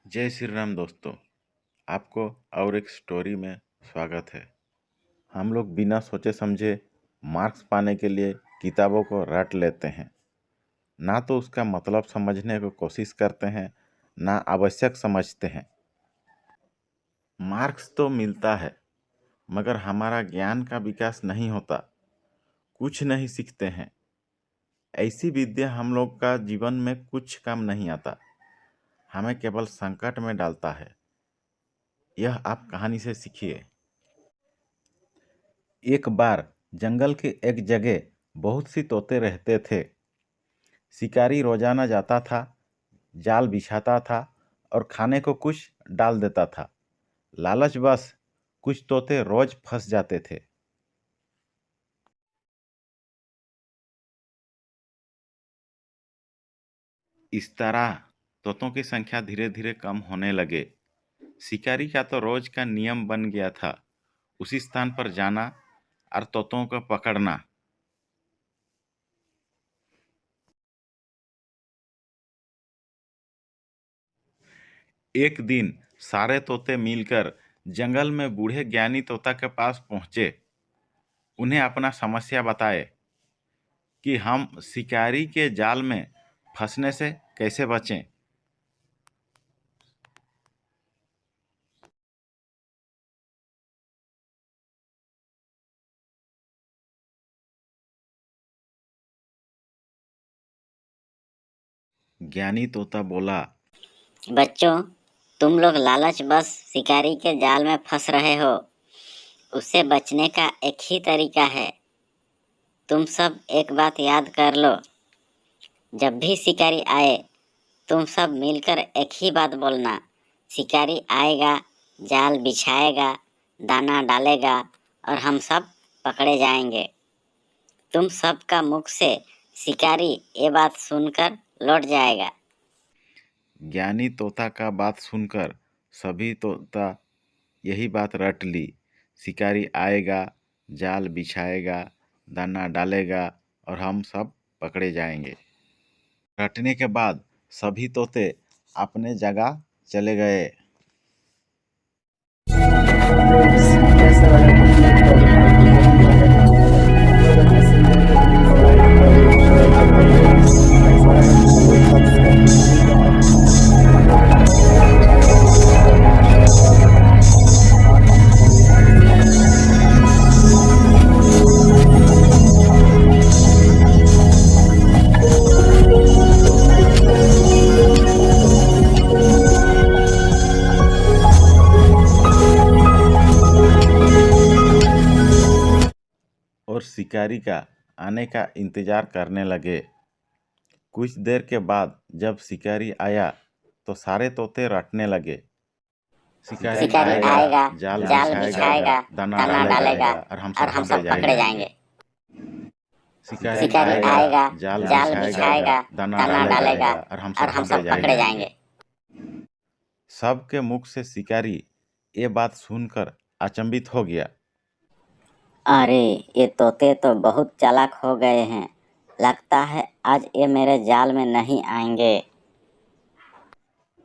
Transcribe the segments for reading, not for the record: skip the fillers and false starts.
जय श्री राम दोस्तों। आपको और एक स्टोरी में स्वागत है। हम लोग बिना सोचे समझे मार्क्स पाने के लिए किताबों को रट लेते हैं, ना तो उसका मतलब समझने की कोशिश करते हैं, ना आवश्यक समझते हैं। मार्क्स तो मिलता है मगर हमारा ज्ञान का विकास नहीं होता, कुछ नहीं सीखते हैं। ऐसी विद्या हम लोग का जीवन में कुछ काम नहीं आता, हमें केवल संकट में डालता है। यह आप कहानी से सीखिए। एक बार जंगल के एक जगह बहुत सी तोते रहते थे। शिकारी रोजाना जाता था, जाल बिछाता था और खाने को कुछ डाल देता था। लालचवश कुछ तोते रोज फंस जाते थे। इस तरह तोतों की संख्या धीरे धीरे कम होने लगे। शिकारी का तो रोज का नियम बन गया था, उसी स्थान पर जाना और तोतों को पकड़ना। एक दिन सारे तोते मिलकर जंगल में बूढ़े ज्ञानी तोता के पास पहुंचे। उन्हें अपना समस्या बताए कि हम शिकारी के जाल में फंसने से कैसे बचें। ज्ञानी तोता बोला, बच्चों, तुम लोग लालच बस शिकारी के जाल में फंस रहे हो। उससे बचने का एक ही तरीका है। तुम सब एक बात याद कर लो, जब भी शिकारी आए तुम सब मिलकर एक ही बात बोलना। शिकारी आएगा, जाल बिछाएगा, दाना डालेगा और हम सब पकड़े जाएंगे। तुम सबका मुख से शिकारी ये बात सुनकर लौट जाएगा। ज्ञानी तोता का बात सुनकर सभी तोता यही बात रट ली। शिकारी आएगा, जाल बिछाएगा, दाना डालेगा और हम सब पकड़े जाएंगे। रटने के बाद सभी तोते अपने जगह चले गए। और शिकारी का आने का इंतजार करने लगे। कुछ देर के बाद जब शिकारी आया तो सारे तोते रटने लगे। शिकारी आएगा, जाल बिछाएगा, दाना डालेगा और हम सब पकड़े जाएंगे। शिकारी आएगा, जाल बिछाएगा, दाना डालेगा और हम सब पकड़े जाएंगे। सबके मुख से शिकारी ये बात सुनकर अचंभित हो गया। अरे, ये तोते तो बहुत चालाक हो गए हैं। लगता है आज ये मेरे जाल में नहीं आएंगे।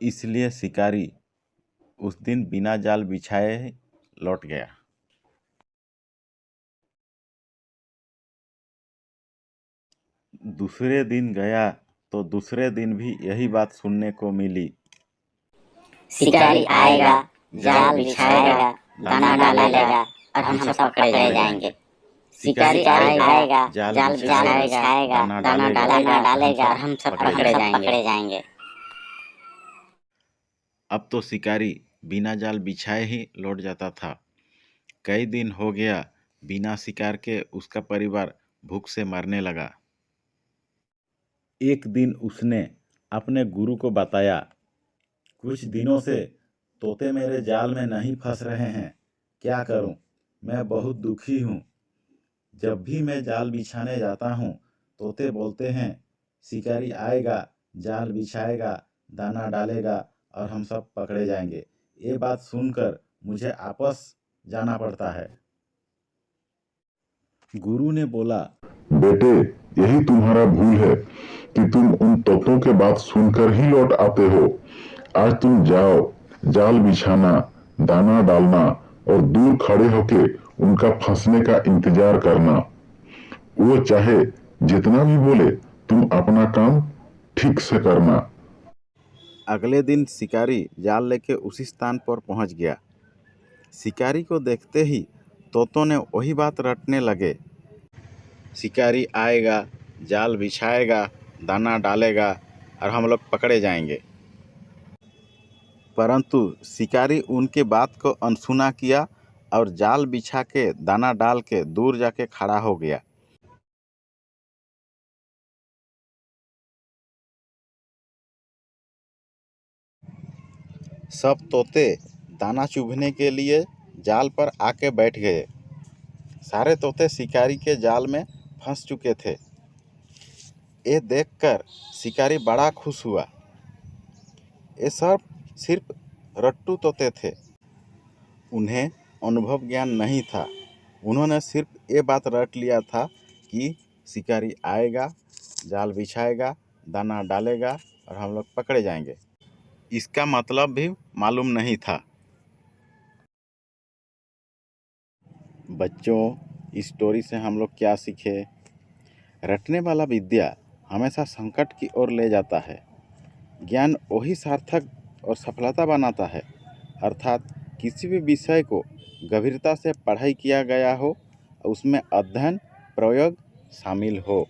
इसलिए शिकारी उस दिन बिना जाल बिछाए ही लौट गया। दूसरे दिन गया तो दूसरे दिन भी यही बात सुनने को मिली। शिकारी आएगा, जाल बिछाएगा, दाना डालेगा और हम सब पकड़े जाएंगे। शिकारी आएगा, जाल बिछाएगा, दाना डालेगा और हम सब पकड़े जाएंगे। अब तो शिकारी बिना जाल बिछाए ही लौट जाता था। कई दिन हो गया बिना शिकार के उसका परिवार भूख से मरने लगा। एक दिन उसने अपने गुरु को बताया, कुछ दिनों से तोते मेरे जाल में नहीं फंस रहे हैं, क्या करूं? मैं बहुत दुखी हूं। जब भी मैं जाल बिछाने जाता हूं, तोते बोलते हैं शिकारी आएगा, जाल बिछाएगा, दाना डालेगा और हम सब पकड़े जाएंगे। ये बात सुनकर मुझे वापस जाना पड़ता है। गुरु ने बोला, बेटे, यही तुम्हारा भूल है कि तुम उन तोतों के बात सुनकर ही लौट आते हो। आज तुम जाओ, जाल बिछाना, दाना डालना और दूर खड़े होके उनका फंसने का इंतजार करना। वो चाहे जितना भी बोले, तुम अपना काम ठीक से करना। अगले दिन शिकारी जाल लेके उसी स्थान पर पहुंच गया। शिकारी को देखते ही तोतों ने वही बात रटने लगे। शिकारी आएगा, जाल बिछाएगा, दाना डालेगा और हम लोग पकड़े जाएंगे। परंतु शिकारी उनके बात को अनसुना किया और जाल बिछा के दाना डाल के दूर जाके खड़ा हो गया। सब तोते दाना चुभने के लिए जाल पर आके बैठ गए। सारे तोते शिकारी के जाल में फंस चुके थे। ये देखकर शिकारी बड़ा खुश हुआ। ये सब सिर्फ रट्टू तोते थे। उन्हें अनुभव ज्ञान नहीं था। उन्होंने सिर्फ ये बात रट लिया था कि शिकारी आएगा, जाल बिछाएगा, दाना डालेगा और हम लोग पकड़े जाएंगे। इसका मतलब भी मालूम नहीं था। बच्चों, इस स्टोरी से हम लोग क्या सीखे? रटने वाला विद्या हमेशा संकट की ओर ले जाता है। ज्ञान वही सार्थक और सफलता बनाता है, अर्थात किसी भी विषय को गंभीरता से पढ़ाई किया गया हो, उसमें अध्ययन प्रयोग शामिल हो।